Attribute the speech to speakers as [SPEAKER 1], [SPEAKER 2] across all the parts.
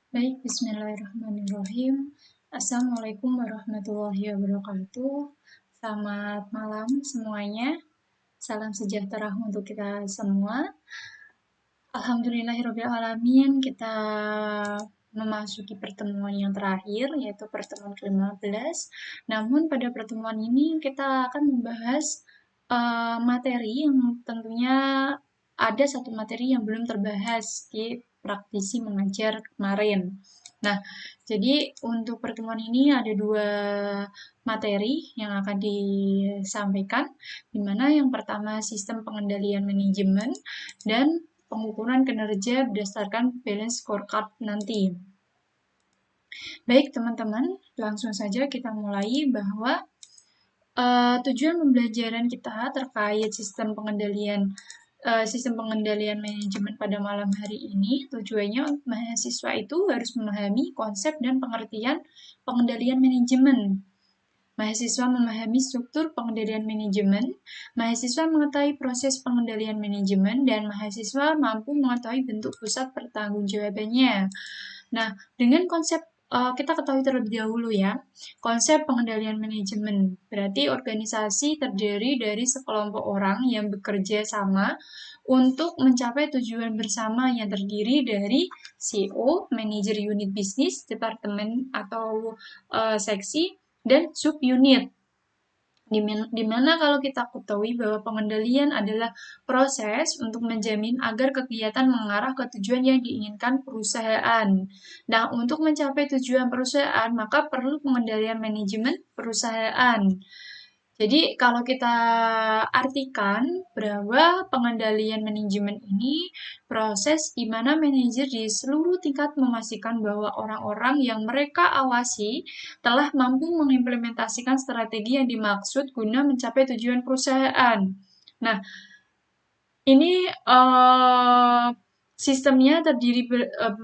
[SPEAKER 1] Baik, bismillahirrahmanirrahim. Assalamualaikum warahmatullahi wabarakatuh. Selamat malam semuanya. Salam sejahtera untuk kita semua. Alhamdulillahirrahmanirrahim, kita memasuki pertemuan yang terakhir, yaitu pertemuan ke-15. Namun pada pertemuan ini kita akan membahas materi yang tentunya ada satu materi yang belum terbahas di praktisi mengajar kemarin. Nah, jadi untuk pertemuan ini ada dua materi yang akan disampaikan, di mana yang pertama sistem pengendalian manajemen dan pengukuran kinerja berdasarkan balance scorecard nanti. Baik teman-teman, langsung saja kita mulai bahwa tujuan pembelajaran kita terkait sistem pengendalian manajemen pada malam hari ini, tujuannya mahasiswa itu harus memahami konsep dan pengertian pengendalian manajemen. Mahasiswa memahami struktur pengendalian manajemen, mahasiswa mengetahui proses pengendalian manajemen, dan mahasiswa mampu mengetahui bentuk pusat pertanggungjawabannya. Nah, dengan konsep kita ketahui terlebih dahulu ya, konsep pengendalian manajemen. Berarti organisasi terdiri dari sekelompok orang yang bekerja sama untuk mencapai tujuan bersama yang terdiri dari CEO, manajer unit bisnis, departemen atau seksi, dan subunit. Dimana kalau kita ketahui bahwa pengendalian adalah proses untuk menjamin agar kegiatan mengarah ke tujuan yang diinginkan perusahaan. Nah, untuk mencapai tujuan perusahaan, maka perlu pengendalian manajemen perusahaan. Jadi, kalau kita artikan bahwa pengendalian manajemen ini proses di mana manajer di seluruh tingkat memastikan bahwa orang-orang yang mereka awasi telah mampu mengimplementasikan strategi yang dimaksud guna mencapai tujuan perusahaan. Nah, ini sistemnya terdiri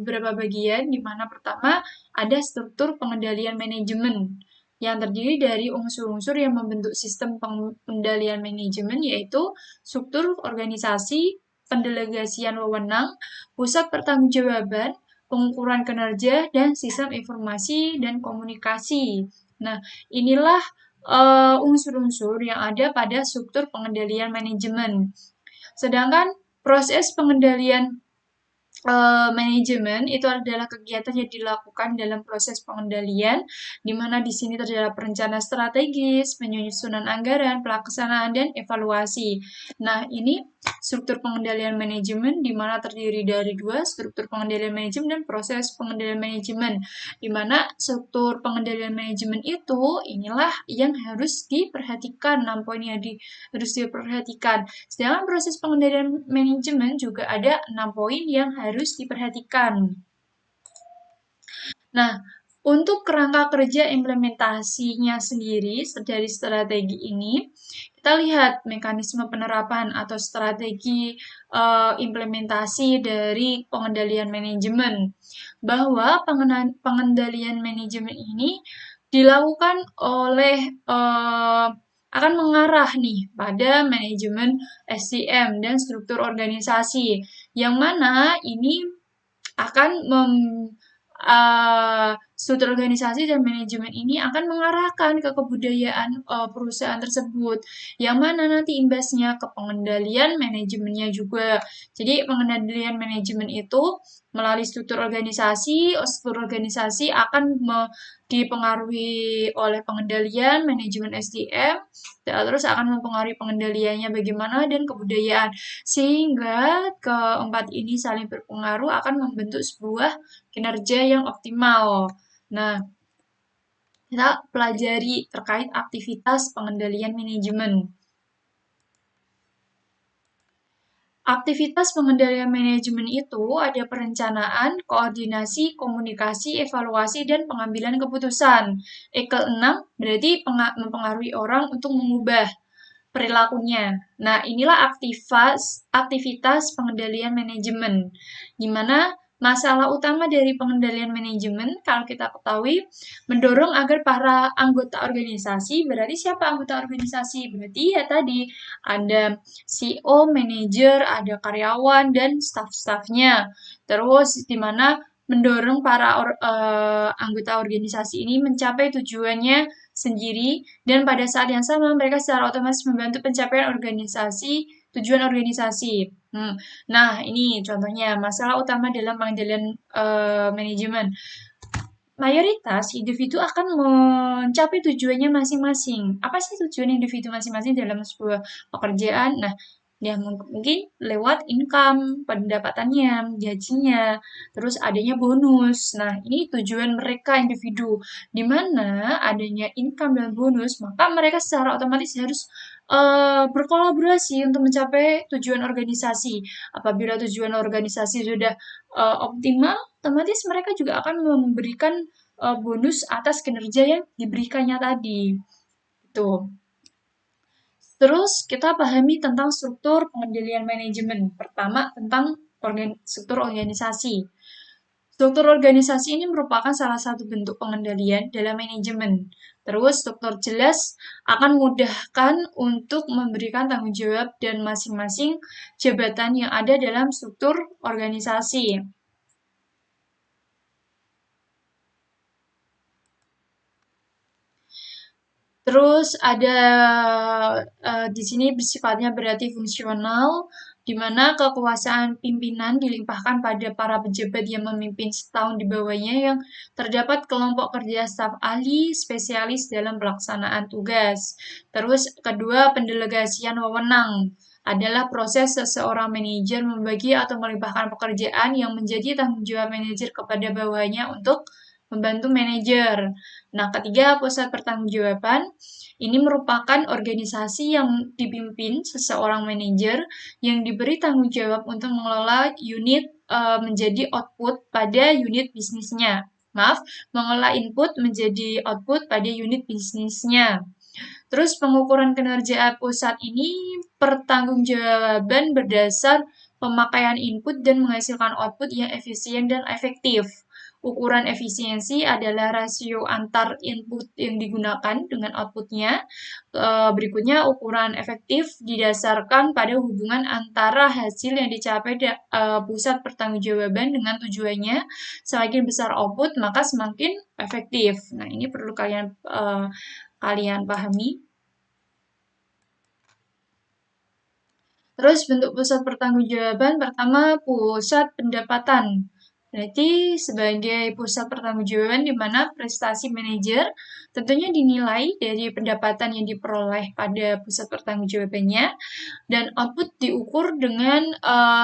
[SPEAKER 1] beberapa bagian, di mana pertama ada struktur pengendalian manajemen yang terdiri dari unsur-unsur yang membentuk sistem pengendalian manajemen, yaitu struktur organisasi, pendelegasian wewenang, pusat pertanggungjawaban, pengukuran kinerja, dan sistem informasi dan komunikasi. Nah, inilah unsur-unsur yang ada pada struktur pengendalian manajemen. Sedangkan proses pengendalian manajemen itu adalah kegiatan yang dilakukan dalam proses pengendalian, di mana di sini terdapat perencanaan strategis, penyusunan anggaran, pelaksanaan, dan evaluasi. Nah, ini struktur pengendalian manajemen, di mana terdiri dari dua, struktur pengendalian manajemen dan proses pengendalian manajemen. Di mana struktur pengendalian manajemen itu, inilah yang harus diperhatikan, 6 poin yang harus diperhatikan. Sedangkan proses pengendalian manajemen juga ada 6 poin yang harus diperhatikan. Nah, untuk kerangka kerja implementasinya sendiri dari strategi ini, kita lihat mekanisme penerapan atau strategi implementasi dari pengendalian manajemen. Bahwa pengendalian manajemen ini dilakukan oleh akan mengarah nih pada manajemen SDM dan struktur organisasi, yang mana ini akan struktur organisasi dan manajemen ini akan mengarahkan ke kebudayaan perusahaan tersebut, yang mana nanti imbasnya ke pengendalian manajemennya juga. Jadi pengendalian manajemen itu melalui struktur organisasi akan dipengaruhi oleh pengendalian manajemen SDM, terus akan mempengaruhi pengendaliannya bagaimana dan kebudayaan, sehingga keempat ini saling berpengaruh akan membentuk sebuah kinerja yang optimal. Nah, kita pelajari terkait aktivitas pengendalian manajemen. Aktivitas pengendalian manajemen itu ada perencanaan, koordinasi, komunikasi, evaluasi, dan pengambilan keputusan. Ke-6 berarti mempengaruhi orang untuk mengubah perilakunya. Nah, inilah aktivitas pengendalian manajemen, di mana masalah utama dari pengendalian manajemen, kalau kita ketahui, mendorong agar para anggota organisasi, berarti siapa anggota organisasi? Berarti ya tadi, ada CEO, manajer, ada karyawan, dan staff-staffnya. Terus, di mana mendorong para anggota organisasi ini mencapai tujuannya sendiri, dan pada saat yang sama mereka secara otomatis membantu pencapaian tujuan organisasi. Nah, ini contohnya masalah utama dalam pengendalian manajemen. Mayoritas individu akan mencapai tujuannya masing-masing. Apa sih tujuan individu masing-masing dalam sebuah pekerjaan? Nah, ya mungkin lewat income, pendapatannya, gajinya, terus adanya bonus. Nah, ini tujuan mereka individu. Di mana adanya income dan bonus, maka mereka secara otomatis harus berkolaborasi untuk mencapai tujuan organisasi. Apabila tujuan organisasi sudah optimal, otomatis mereka juga akan memberikan bonus atas kinerja yang diberikannya tadi. Itu. Terus kita pahami tentang struktur pengendalian manajemen. Pertama tentang struktur organisasi. Struktur organisasi ini merupakan salah satu bentuk pengendalian dalam manajemen. Terus struktur jelas akan memudahkan untuk memberikan tanggung jawab dan masing-masing jabatan yang ada dalam struktur organisasi. Terus ada di sini bersifatnya berarti fungsional, di mana kekuasaan pimpinan dilimpahkan pada para pejabat yang memimpin setahun di bawahnya yang terdapat kelompok kerja staf ahli spesialis dalam pelaksanaan tugas. Terus kedua, pendelegasian wewenang adalah proses seseorang manajer membagi atau melimpahkan pekerjaan yang menjadi tanggung jawab manajer kepada bawahnya untuk membantu manajer. Nah, ketiga, pusat pertanggungjawaban. Ini merupakan organisasi yang dipimpin seseorang manajer yang diberi tanggung jawab untuk mengelola unit menjadi output pada unit bisnisnya. Maaf, mengelola input menjadi output pada unit bisnisnya. Terus pengukuran kinerja pusat ini pertanggungjawaban berdasar pemakaian input dan menghasilkan output yang efisien dan efektif. Ukuran efisiensi adalah rasio antar input yang digunakan dengan outputnya. Berikutnya, ukuran efektif didasarkan pada hubungan antara hasil yang dicapai pusat pertanggungjawaban dengan tujuannya. Semakin besar output, maka semakin efektif. Nah, ini perlu kalian pahami. Terus bentuk pusat pertanggungjawaban pertama pusat pendapatan. Berarti sebagai pusat pertanggungjawaban di mana prestasi manajer tentunya dinilai dari pendapatan yang diperoleh pada pusat pertanggungjawabannya, dan output diukur dengan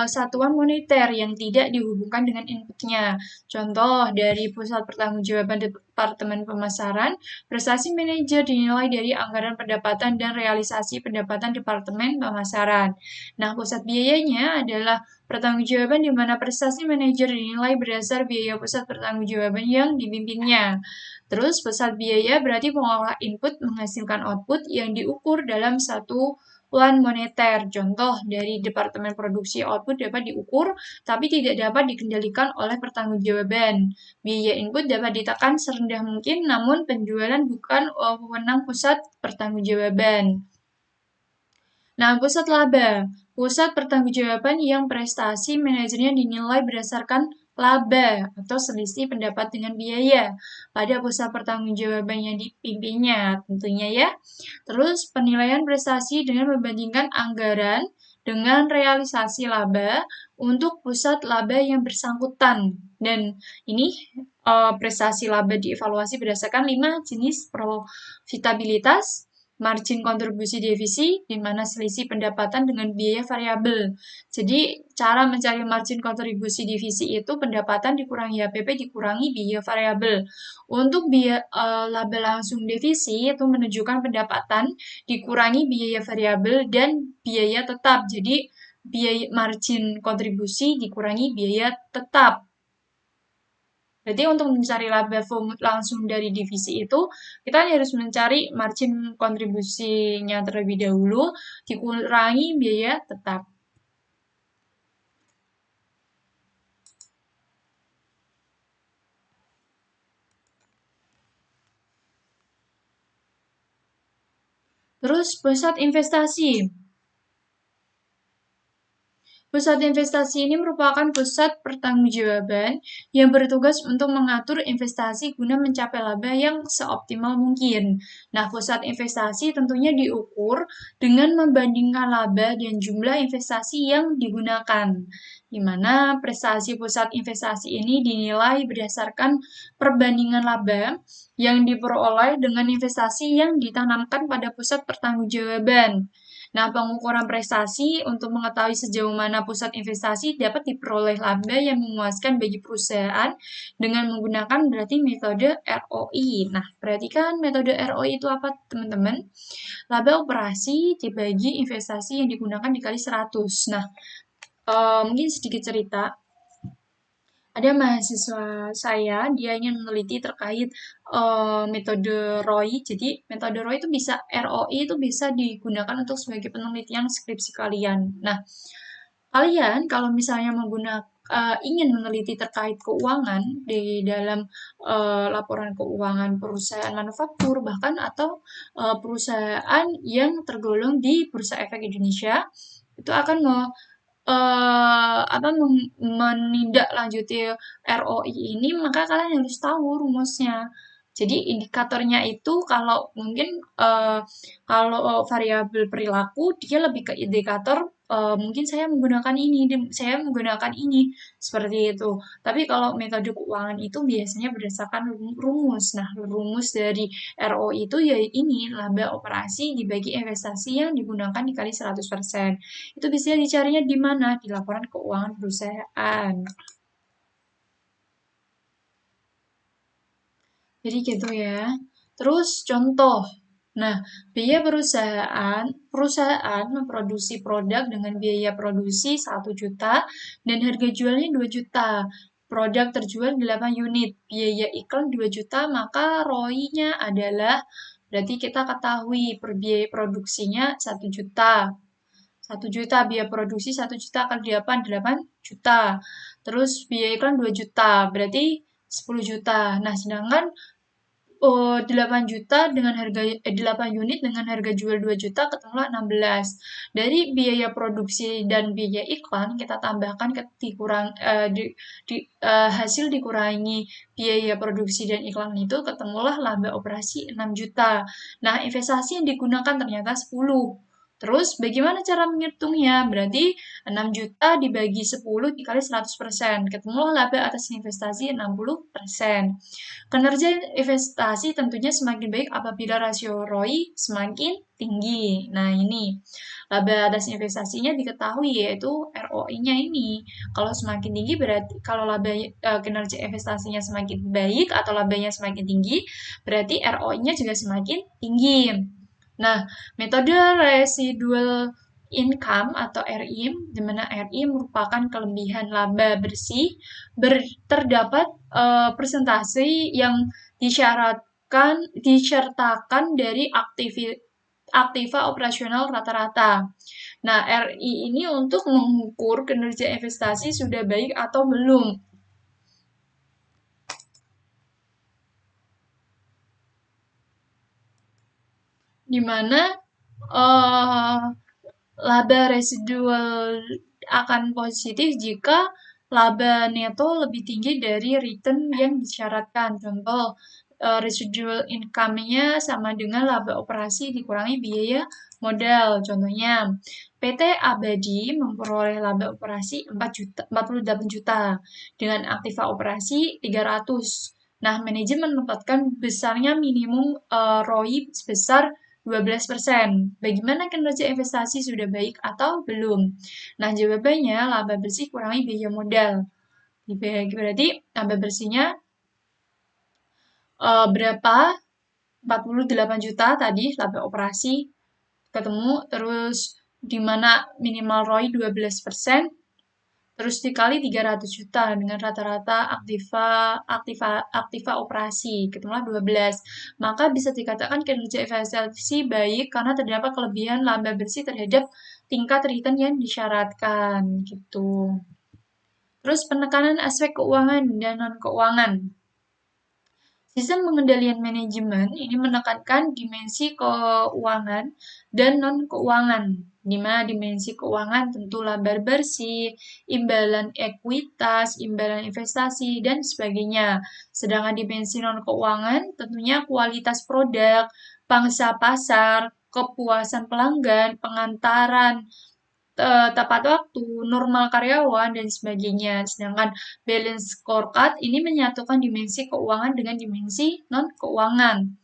[SPEAKER 1] satuan moneter yang tidak dihubungkan dengan inputnya. Contoh dari pusat pertanggungjawaban Departemen Pemasaran, prestasi manajer dinilai dari anggaran pendapatan dan realisasi pendapatan Departemen Pemasaran. Nah, pusat biayanya adalah pertanggungjawaban di mana prestasi manajer dinilai berdasar biaya pusat pertanggungjawaban yang dipimpinnya. Terus, pusat biaya berarti pengolah input menghasilkan output yang diukur dalam satuan moneter. Contoh dari Departemen Produksi, output dapat diukur tapi tidak dapat dikendalikan oleh pertanggungjawaban. Biaya input dapat ditekan serendah mungkin, namun penjualan bukan wewenang pusat pertanggungjawaban. Nah, pusat laba. Pusat pertanggungjawaban yang prestasi manajernya dinilai berdasarkan laba atau selisih pendapat dengan biaya pada pusat pertanggungjawaban yang dipimpinnya tentunya ya. Terus penilaian prestasi dengan membandingkan anggaran dengan realisasi laba untuk pusat laba yang bersangkutan. Dan ini prestasi laba dievaluasi berdasarkan 5 jenis profitabilitas, margin kontribusi divisi, di mana selisih pendapatan dengan biaya variabel. Jadi, cara mencari margin kontribusi divisi itu pendapatan dikurangi HPP dikurangi biaya variabel. Untuk biaya laba langsung divisi itu menunjukkan pendapatan dikurangi biaya variabel dan biaya tetap. Jadi, biaya margin kontribusi dikurangi biaya tetap. Berarti untuk mencari laba langsung dari divisi itu, kita harus mencari margin kontribusinya terlebih dahulu, dikurangi biaya tetap. Terus pusat investasi. Pusat investasi ini merupakan pusat pertanggungjawaban yang bertugas untuk mengatur investasi guna mencapai laba yang seoptimal mungkin. Nah, pusat investasi tentunya diukur dengan membandingkan laba dan jumlah investasi yang digunakan, di mana prestasi pusat investasi ini dinilai berdasarkan perbandingan laba yang diperoleh dengan investasi yang ditanamkan pada pusat pertanggungjawaban. Nah, pengukuran prestasi untuk mengetahui sejauh mana pusat investasi dapat diperoleh laba yang memuaskan bagi perusahaan dengan menggunakan berarti metode ROI. Nah, berarti kan metode ROI itu apa, teman-teman? Laba operasi dibagi investasi yang digunakan dikali 100. Nah, mungkin sedikit cerita. Ada mahasiswa saya, dia ingin meneliti terkait metode ROI. Jadi metode ROI itu bisa ROI itu bisa digunakan untuk sebagai penelitian skripsi kalian. Nah, kalian kalau misalnya ingin meneliti terkait keuangan di dalam laporan keuangan perusahaan manufaktur bahkan atau perusahaan yang tergolong di Bursa Efek Indonesia, itu akan menindaklanjuti ROI ini, maka kalian harus tahu rumusnya. Jadi indikatornya itu kalau mungkin kalau variabel perilaku dia lebih ke indikator mungkin saya menggunakan ini seperti itu. Tapi kalau metode keuangan itu biasanya berdasarkan rumus. Nah, rumus dari ROI itu ya ini laba operasi dibagi investasi yang digunakan dikali 100%. Itu bisa dicarinya di mana? Di laporan keuangan perusahaan. Jadi gitu ya. Terus contoh. Nah, biaya perusahaan memproduksi produk dengan biaya produksi 1 juta dan harga jualnya 2 juta. Produk terjual 8 unit, biaya iklan 2 juta, maka ROI-nya adalah berarti kita ketahui per biaya produksinya 1 juta. 1 juta biaya produksi 1 juta kali 8, 8 juta. Terus biaya iklan 2 juta, berarti 10 juta. Nah, sedangkan 8 juta dengan 8 unit dengan harga jual 2 juta ketemulah 16. Dari biaya produksi dan biaya iklan kita tambahkan hasil dikurangi biaya produksi dan iklan itu ketemulah laba operasi 6 juta. Nah, investasi yang digunakan ternyata 10. Terus bagaimana cara menghitungnya? Berarti 6 juta dibagi 10 dikali 100%. Ketemulah laba atas investasi 60%. Kinerja investasi tentunya semakin baik apabila rasio ROI semakin tinggi. Nah, ini laba atas investasinya diketahui yaitu ROI-nya ini. Kalau semakin tinggi berarti kalau kinerja investasinya semakin baik atau labanya semakin tinggi, berarti ROI-nya juga semakin tinggi. Nah, metode residual income atau RIM, di mana RIM merupakan kelebihan laba bersih, terdapat presentasi yang disertakan dari aktiva operasional rata-rata. Nah, RI ini untuk mengukur kinerja investasi sudah baik atau belum. Di mana laba residual akan positif jika laba neto lebih tinggi dari return yang disyaratkan. Contoh, residual income-nya sama dengan laba operasi dikurangi biaya modal. Contohnya, PT Abadi memperoleh laba operasi 48 juta dengan aktiva operasi 300. Nah, manajemen menempatkan besarnya minimum ROI sebesar 12%. Bagaimana kinerja investasi sudah baik atau belum? Nah, jawabannya laba bersih kurangi biaya modal. Berarti laba bersihnya berapa? 48 juta tadi laba operasi ketemu, terus di mana minimal ROI 12%, terus dikali 300 juta dengan rata-rata aktiva operasi, ketemulah 12. Maka bisa dikatakan kinerja investasi baik karena terdapat kelebihan laba bersih terhadap tingkat return yang disyaratkan gitu. Terus penekanan aspek keuangan dan non-keuangan. Sistem pengendalian manajemen ini menekankan dimensi keuangan dan non-keuangan. di mana dimensi keuangan tentu laba bersih, imbalan ekuitas, imbalan investasi, dan sebagainya. Sedangkan dimensi non-keuangan tentunya kualitas produk, pangsa pasar, kepuasan pelanggan, pengantaran, tepat waktu, normal karyawan, dan sebagainya. Sedangkan balance scorecard ini menyatukan dimensi keuangan dengan dimensi non-keuangan.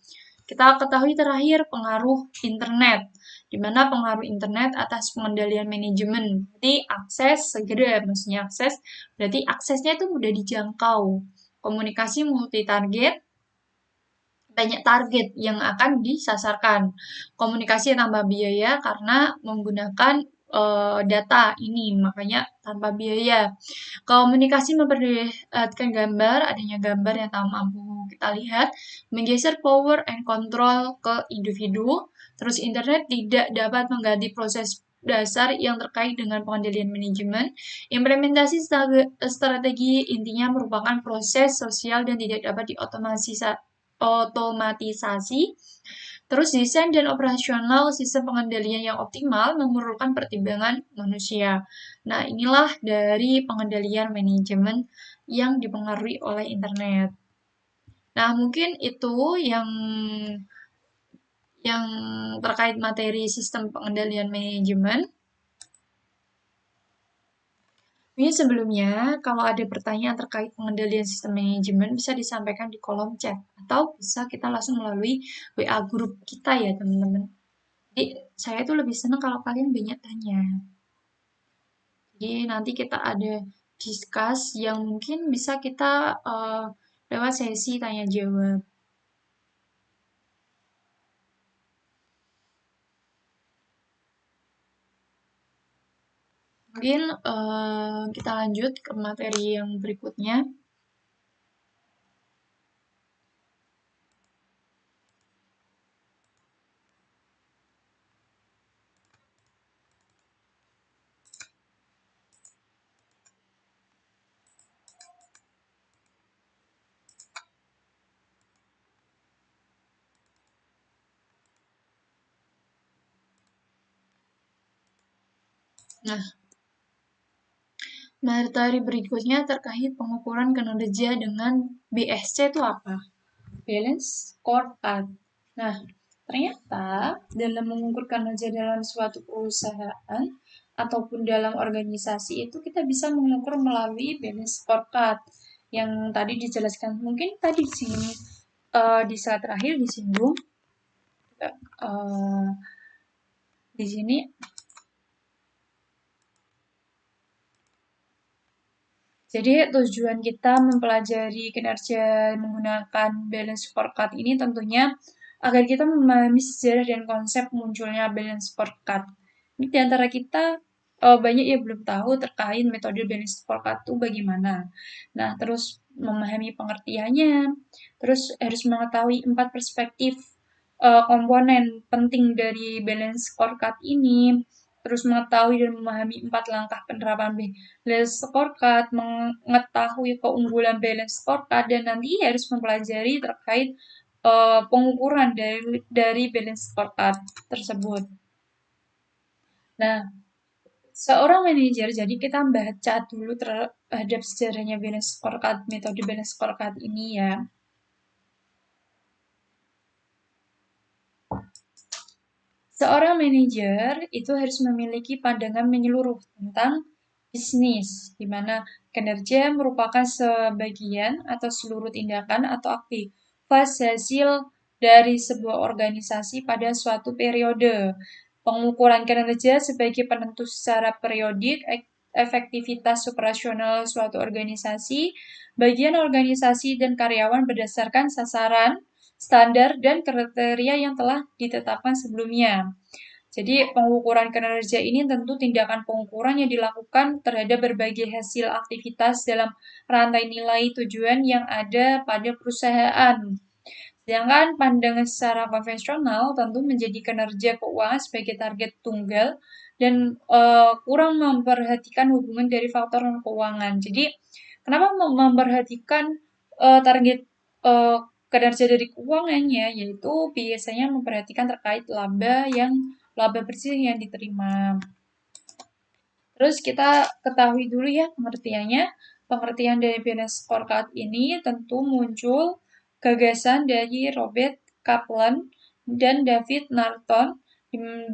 [SPEAKER 1] Kita ketahui terakhir pengaruh internet, di mana pengaruh internet atas pengendalian manajemen. Berarti akses segera, maksudnya akses, berarti aksesnya itu mudah dijangkau. Komunikasi multi target, banyak target yang akan disasarkan. Komunikasi tanpa biaya karena menggunakan data ini, makanya tanpa biaya. Komunikasi memperlihatkan gambar, adanya gambar yang tak mampu kita lihat, menggeser power and control ke individu. Terus internet tidak dapat mengganti proses dasar yang terkait dengan pengendalian manajemen. Implementasi strategi intinya merupakan proses sosial dan tidak dapat otomatisasi. Terus desain dan operasional sistem pengendalian yang optimal memerlukan pertimbangan manusia. Nah, inilah dari pengendalian manajemen yang dipengaruhi oleh internet. Nah, mungkin itu yang terkait materi sistem pengendalian manajemen. Ini sebelumnya, kalau ada pertanyaan terkait pengendalian sistem manajemen, bisa disampaikan di kolom chat. Atau bisa kita langsung melalui WA grup kita ya, teman-teman. Jadi, saya tuh lebih senang kalau kalian banyak tanya. Jadi, nanti kita ada discuss yang mungkin bisa kita lewat sesi tanya-jawab. Mungkin kita lanjut ke materi yang berikutnya. Nah, materi berikutnya terkait pengukuran kinerja dengan BSC itu apa? Balance Scorecard. Nah, ternyata dalam mengukur kinerja dalam suatu perusahaan ataupun dalam organisasi itu kita bisa mengukur melalui balance scorecard yang tadi dijelaskan. Mungkin tadi di sini di slide terakhir disinggung di sini jadi tujuan kita mempelajari kinerja menggunakan balance scorecard ini tentunya agar kita memahami sejarah dan konsep munculnya balance scorecard. Ini di antara kita banyak yang belum tahu terkait metode balance scorecard itu bagaimana. Nah, terus memahami pengertiannya, terus harus mengetahui 4 perspektif komponen penting dari balance scorecard ini, terus mengetahui dan memahami 4 langkah penerapan balance scorecard, mengetahui keunggulan balance scorecard, dan nanti harus mempelajari terkait pengukuran dari balance scorecard tersebut. Nah, seorang manajer, jadi kita baca dulu terhadap sejarahnya balance scorecard, metode balance scorecard ini ya. Seorang manajer itu harus memiliki pandangan menyeluruh tentang bisnis, di mana kinerja merupakan sebagian atau seluruh tindakan atau aktivitas hasil dari sebuah organisasi pada suatu periode. Pengukuran kinerja sebagai penentu secara periodik efektivitas operasional suatu organisasi, bagian organisasi dan karyawan berdasarkan sasaran, standar, dan kriteria yang telah ditetapkan sebelumnya. Jadi pengukuran kinerja ini tentu tindakan pengukuran yang dilakukan terhadap berbagai hasil aktivitas dalam rantai nilai tujuan yang ada pada perusahaan. Sedangkan pandangan secara konvensional tentu menjadi kinerja keuangan sebagai target tunggal dan kurang memperhatikan hubungan dari faktor non keuangan. Jadi kenapa memperhatikan target kinerja dari keuangannya, yaitu biasanya memperhatikan terkait laba yang laba bersih yang diterima. Terus kita ketahui dulu ya pengertiannya. Pengertian dari balance scorecard ini tentu muncul gagasan dari Robert Kaplan dan David Norton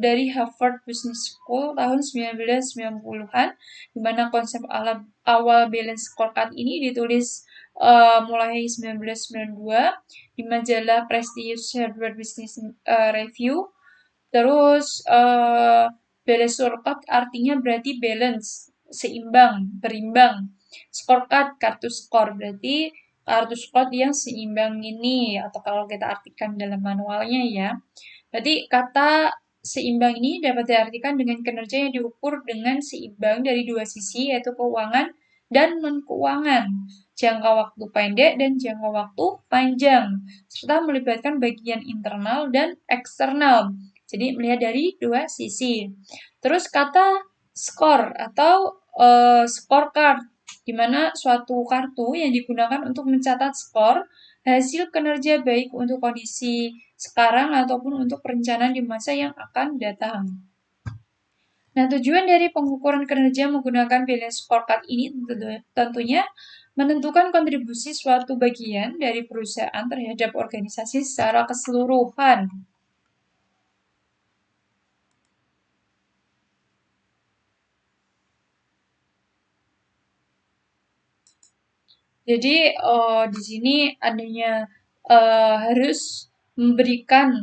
[SPEAKER 1] dari Harvard Business School tahun 1990-an, di mana konsep awal balance scorecard ini ditulis mulai 1992 di majalah prestigious Harvard Business Review. Terus balance scorecard artinya berarti balance, seimbang, berimbang. Scorecard, kartu skor, berarti kartu skor yang seimbang ini, atau kalau kita artikan dalam manualnya ya. Berarti kata seimbang ini dapat diartikan dengan kinerja yang diukur dengan seimbang dari dua sisi, yaitu keuangan dan non-keuangan, jangka waktu pendek dan jangka waktu panjang, serta melibatkan bagian internal dan eksternal. Jadi melihat dari dua sisi. Terus kata skor atau scorecard, di mana suatu kartu yang digunakan untuk mencatat skor hasil kinerja baik untuk kondisi sekarang ataupun untuk perencanaan di masa yang akan datang. Nah, tujuan dari pengukuran kinerja menggunakan balance scorecard ini tentunya menentukan kontribusi suatu bagian dari perusahaan terhadap organisasi secara keseluruhan. Jadi di sini adanya harus memberikan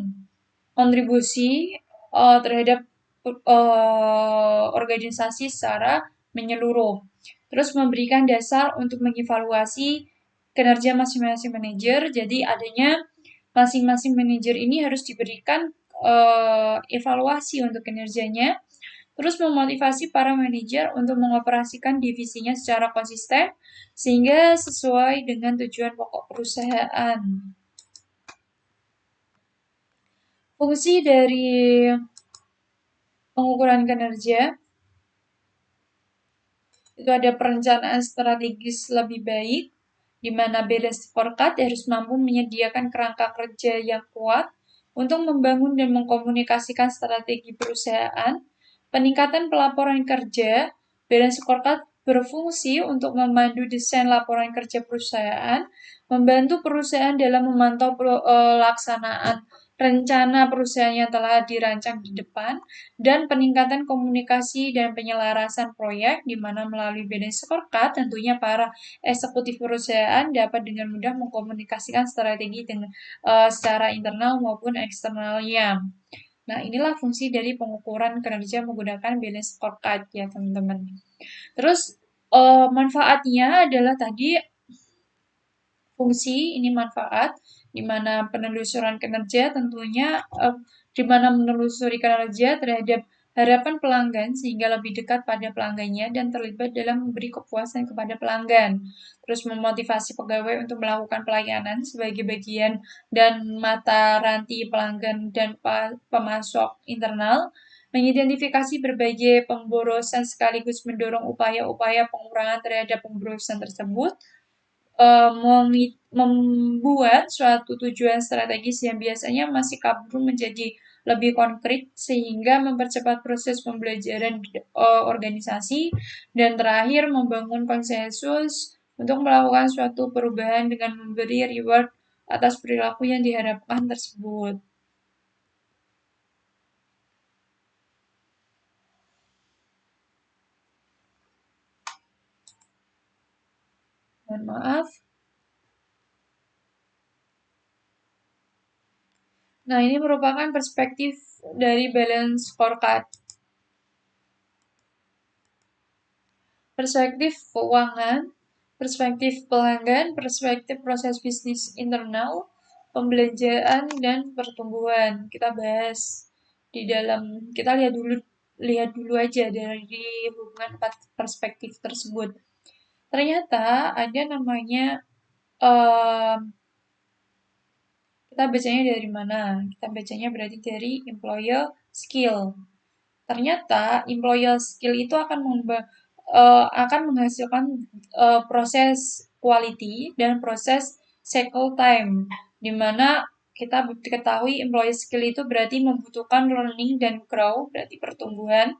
[SPEAKER 1] kontribusi terhadap organisasi secara menyeluruh. Terus memberikan dasar untuk mengevaluasi kinerja masing-masing manajer. Jadi adanya masing-masing manajer ini harus diberikan evaluasi untuk kinerjanya. Terus memotivasi para manajer untuk mengoperasikan divisinya secara konsisten sehingga sesuai dengan tujuan pokok perusahaan. Fungsi dari pengukuran kinerja itu ada perencanaan strategis lebih baik, di mana balance scorecard harus mampu menyediakan kerangka kerja yang kuat untuk membangun dan mengkomunikasikan strategi perusahaan. Peningkatan pelaporan kerja, balance scorecard berfungsi untuk memandu desain laporan kerja perusahaan, membantu perusahaan dalam memantau pelaksanaan rencana perusahaan yang telah dirancang di depan, dan peningkatan komunikasi dan penyelarasan proyek, di mana melalui balance scorecard tentunya para eksekutif perusahaan dapat dengan mudah mengkomunikasikan strategi dengan secara internal maupun eksternalnya. Nah, inilah fungsi dari pengukuran kinerja menggunakan balance scorecard ya, teman-teman. Terus, manfaatnya adalah tadi fungsi, ini manfaat, di mana penelusuran kinerja tentunya, di mana menelusuri kinerja terhadap harapan pelanggan sehingga lebih dekat pada pelanggannya dan terlibat dalam memberi kepuasan kepada pelanggan. Terus memotivasi pegawai untuk melakukan pelayanan sebagai bagian dan mata rantai pelanggan dan pemasok internal, mengidentifikasi berbagai pemborosan sekaligus mendorong upaya-upaya pengurangan terhadap pemborosan tersebut, membuat suatu tujuan strategis yang biasanya masih kabur menjadi lebih konkret sehingga mempercepat proses pembelajaran organisasi, dan terakhir membangun konsensus untuk melakukan suatu perubahan dengan memberi reward atas perilaku yang diharapkan tersebut. Mohon maaf. Nah, ini merupakan perspektif dari balance scorecard. Perspektif keuangan, perspektif pelanggan, perspektif proses bisnis internal, pembelanjaan, dan pertumbuhan. Kita bahas di dalam, kita lihat dulu aja dari hubungan 4 perspektif tersebut. Ternyata ada namanya, kita bacanya dari mana? Kita bacanya berarti dari employer skill. Ternyata employer skill itu akan menghasilkan proses quality dan proses cycle time, di mana kita ketahui employee skill itu berarti membutuhkan learning dan grow, berarti pertumbuhan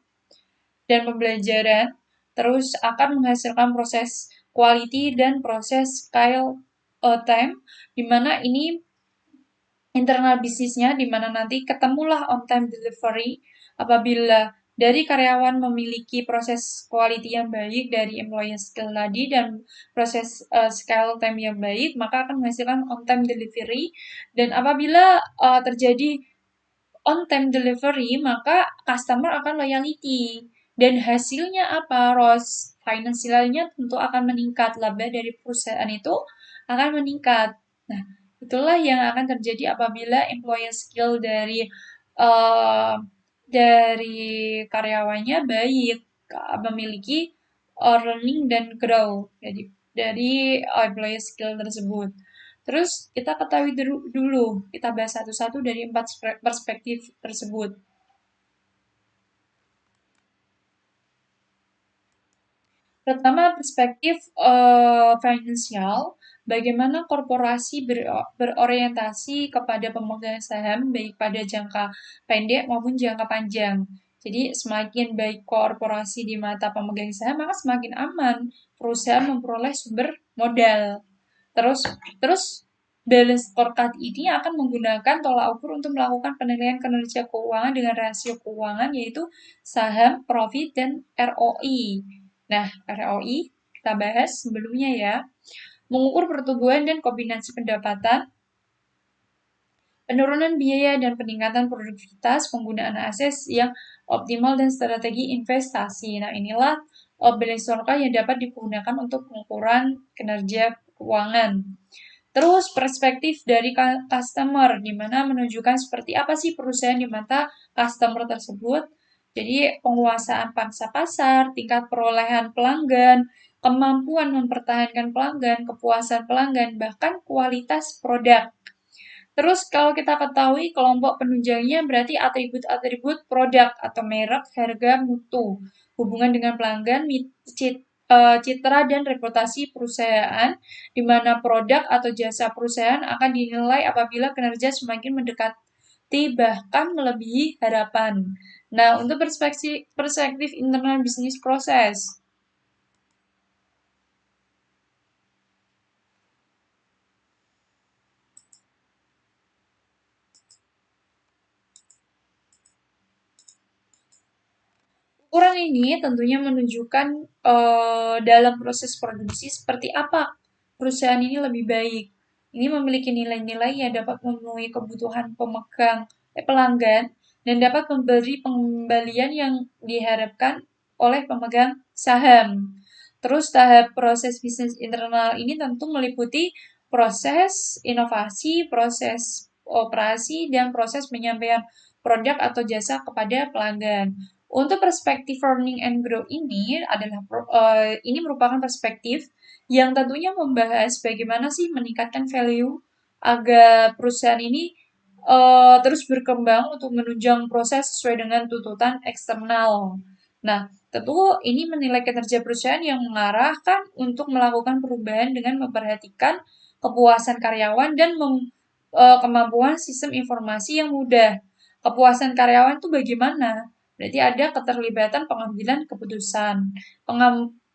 [SPEAKER 1] dan pembelajaran, terus akan menghasilkan proses quality dan proses scale time, di mana ini internal bisnisnya, di mana nanti ketemulah on time delivery apabila dari karyawan memiliki proses quality yang baik dari employee skill tadi dan proses scale time yang baik, maka akan menghasilkan on time delivery. Dan apabila terjadi on time delivery, maka customer akan loyalty. Dan hasilnya apa? ROS finansialnya tentu akan meningkat, laba dari perusahaan itu akan meningkat. Nah, itulah yang akan terjadi apabila employee skill uh, dari karyawannya baik, memiliki learning dan grow dari employee skill tersebut. Terus kita ketahui dulu, kita bahas satu-satu dari 4 perspektif tersebut. Pertama, perspektif finansial, bagaimana korporasi berorientasi kepada pemegang saham baik pada jangka pendek maupun jangka panjang. Jadi semakin baik korporasi di mata pemegang saham, maka semakin aman perusahaan memperoleh sumber modal. Terus balance scorecard ini akan menggunakan tolak ukur untuk melakukan penilaian kinerja keuangan dengan rasio keuangan yaitu saham, profit, dan ROI. Nah, ROI kita bahas sebelumnya ya. Mengukur pertumbuhan dan kombinasi pendapatan, penurunan biaya dan peningkatan produktivitas, penggunaan aset yang optimal dan strategi investasi. Nah, inilah balance scorecard yang dapat digunakan untuk pengukuran kinerja keuangan. Terus perspektif dari customer, di mana menunjukkan seperti apa sih perusahaan di mata customer tersebut. Jadi penguasaan pangsa pasar, tingkat perolehan pelanggan, kemampuan mempertahankan pelanggan, kepuasan pelanggan, bahkan kualitas produk. Terus kalau kita ketahui kelompok penunjangnya berarti atribut-atribut produk atau merek, harga, mutu, hubungan dengan pelanggan, citra dan reputasi perusahaan, di mana produk atau jasa perusahaan akan dinilai apabila kinerja semakin mendekati bahkan melebihi harapan. Nah, untuk perspektif internal bisnis proses. Ukuran ini tentunya menunjukkan dalam proses produksi seperti apa perusahaan ini lebih baik. Ini memiliki nilai-nilai yang dapat memenuhi kebutuhan pelanggan dan dapat memberi pengembalian yang diharapkan oleh pemegang saham. Terus tahap proses bisnis internal ini tentu meliputi proses inovasi, proses operasi, dan proses penyampaian produk atau jasa kepada pelanggan. Untuk perspektif learning and grow ini merupakan perspektif yang tentunya membahas bagaimana sih meningkatkan value agar perusahaan ini terus berkembang untuk menunjang proses sesuai dengan tuntutan eksternal. Nah, tentu ini menilai kinerja perusahaan yang mengarahkan untuk melakukan perubahan dengan memperhatikan kepuasan karyawan dan kemampuan sistem informasi yang mudah. Kepuasan karyawan itu bagaimana? Berarti ada keterlibatan pengambilan keputusan,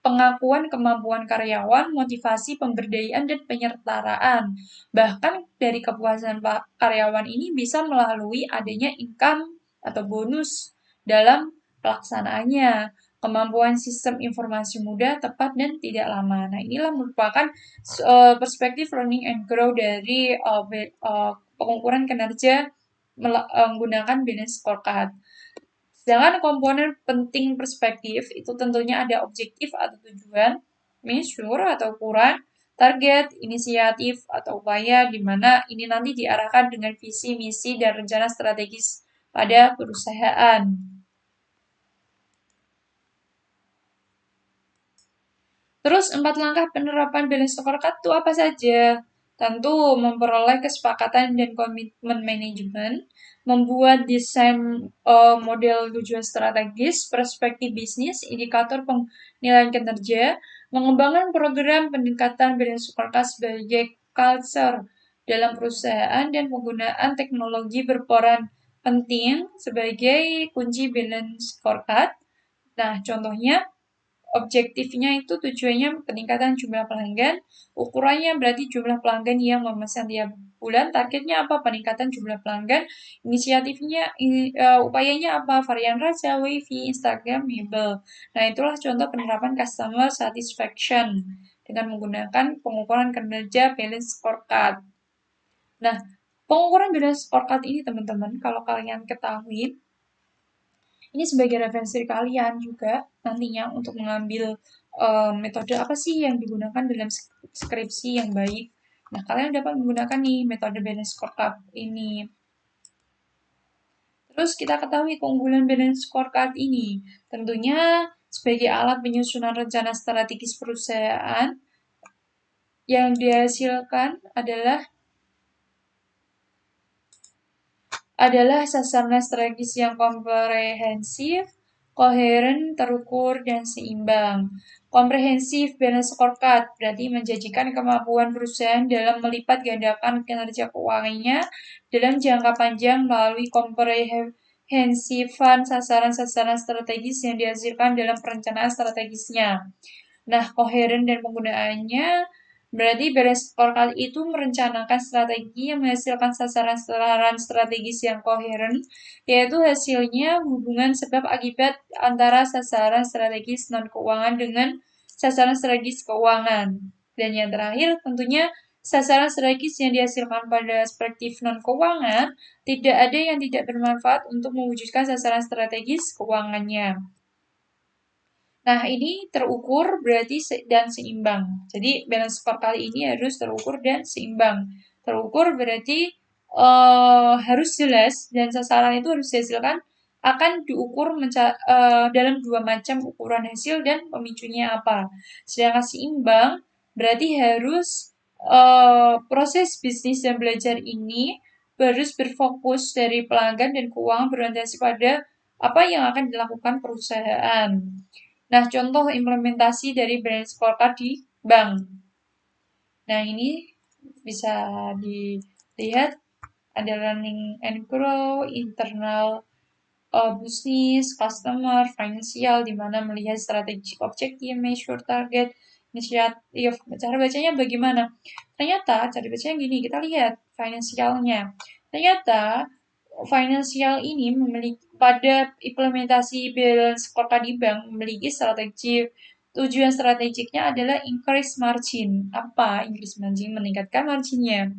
[SPEAKER 1] pengakuan kemampuan karyawan, motivasi pemberdayaan, dan penyertaan. Bahkan dari kepuasan karyawan ini bisa melalui adanya income atau bonus dalam pelaksanaannya. Kemampuan sistem informasi mudah, tepat, dan tidak lama. Nah, inilah merupakan perspektif learning and grow dari pengukuran kinerja menggunakan business scorecard. Sedangkan komponen penting perspektif itu tentunya ada objektif atau tujuan, measure atau ukuran, target, inisiatif atau upaya di mana ini nanti diarahkan dengan visi, misi, dan rencana strategis pada perusahaan. Terus 4 langkah penerapan balance scorecard itu apa saja? Tentu memperoleh kesepakatan dan komitmen manajemen, membuat desain model tujuan strategis, perspektif bisnis, indikator penilaian kinerja, mengembangkan program peningkatan balance scorecard sebagai culture dalam perusahaan dan penggunaan teknologi berperan penting sebagai kunci balance scorecard. Nah, contohnya objektifnya itu tujuannya peningkatan jumlah pelanggan, ukurannya berarti jumlah pelanggan yang memesan tiap bulan, targetnya apa? Peningkatan jumlah pelanggan, inisiatifnya, upayanya apa? Varian rasa, wifi, Instagramable. Nah, itulah contoh penerapan customer satisfaction dengan menggunakan pengukuran kinerja balance scorecard. Nah, pengukuran balance scorecard ini teman-teman, kalau kalian ketahui, ini sebagai referensi kalian juga nantinya untuk mengambil metode apa sih yang digunakan dalam skripsi yang baik. Nah, kalian dapat menggunakan nih metode balance scorecard ini. Terus kita ketahui keunggulan balance scorecard ini. Tentunya sebagai alat penyusunan rencana strategis perusahaan yang dihasilkan adalah sasaran strategis yang komprehensif, koheren, terukur, dan seimbang. Komprehensif balance scorecard berarti menjanjikan kemampuan perusahaan dalam melipat gandakan kinerja keuangannya dalam jangka panjang melalui komprehensifan sasaran-sasaran strategis yang dihasilkan dalam perencanaan strategisnya. Nah, koheren dan penggunaannya berarti balance scorecard itu merencanakan strategi yang menghasilkan sasaran-sasaran strategis yang koheren, yaitu hasilnya hubungan sebab akibat antara sasaran strategis non-keuangan dengan sasaran strategis keuangan. Dan yang terakhir tentunya sasaran strategis yang dihasilkan pada perspektif non-keuangan tidak ada yang tidak bermanfaat untuk mewujudkan sasaran strategis keuangannya. Nah, ini terukur berarti dan seimbang. Jadi, balance score kali ini harus terukur dan seimbang. Terukur berarti harus jelas dan sasaran itu harus dihasilkan akan diukur dalam dua macam ukuran hasil dan pemicunya apa. Sedangkan seimbang berarti harus proses bisnis dan belajar ini harus berfokus dari pelanggan dan keuangan berorientasi pada apa yang akan dilakukan perusahaan. Nah, contoh implementasi dari balance scorecard di bank. Nah, ini bisa dilihat ada learning and grow, internal bisnis, customer, financial, di mana melihat strategic objective, measure target, inisiatif. Cara bacanya bagaimana? Ternyata, cara bacanya gini, kita lihat finansialnya. Ternyata, finansial ini memiliki pada implementasi balance scorecard di bank memiliki strategi. Tujuan strategiknya adalah increase margin. Apa increase margin? Meningkatkan marginnya.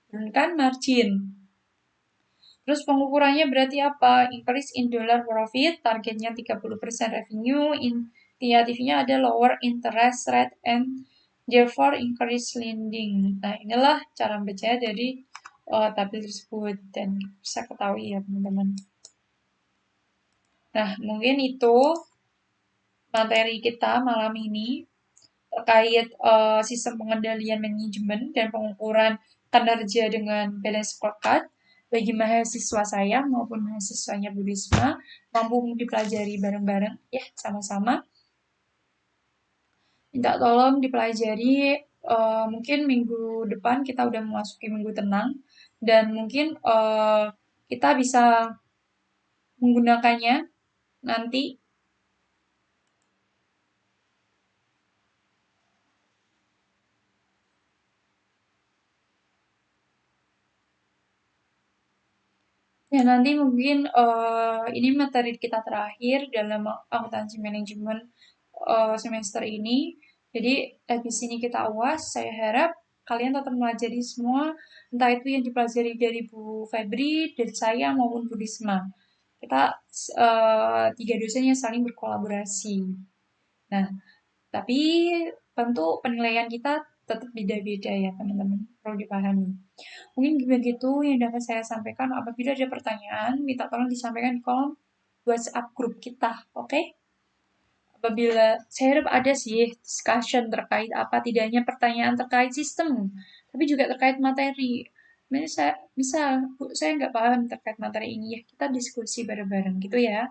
[SPEAKER 1] Menurunkan margin. Terus pengukurannya berarti apa? Increase in dollar profit, targetnya 30% revenue, inisiatifnya ada lower interest rate and therefore increase lending. Nah, inilah cara baca dari tabel tersebut dan bisa ketahui ya teman-teman. Nah, mungkin itu materi kita malam ini terkait sistem pengendalian manajemen dan pengukuran kinerja dengan balance scorecard bagi mahasiswa saya maupun mahasiswanya Bu Risma mampu dipelajari bareng-bareng ya sama-sama. Minta tolong dipelajari, mungkin minggu depan kita udah memasuki minggu tenang dan mungkin kita bisa menggunakannya nanti ya nanti mungkin ini materi kita terakhir dalam akuntansi manajemen semester ini. Jadi habis ini kita UAS, saya harap kalian tetap mempelajari semua, entah itu yang dipelajari dari Bu Febri, dari saya maupun Bu Risma. Kita tiga dosen yang saling berkolaborasi. Nah, tapi tentu penilaian kita tetap beda-beda ya teman-teman, perlu dipahami. Mungkin begitu yang dapat saya sampaikan. Apabila ada pertanyaan, minta tolong disampaikan di kolom WhatsApp grup kita, oke? Apabila saya harap ada sih discussion terkait apa, tidak hanya pertanyaan terkait sistem, tapi juga terkait materi. Misal, Bu, saya nggak paham terkait materi ini ya, kita diskusi bareng-bareng gitu ya.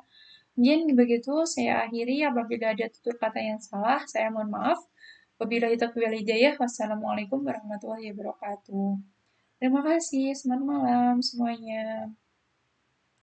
[SPEAKER 1] Mungkin begitu saya akhiri, apabila ada tutur kata yang salah, saya mohon maaf. Wabillahi taufiq wal hidayah. Wassalamualaikum warahmatullahi wabarakatuh. Terima kasih. Selamat malam semuanya.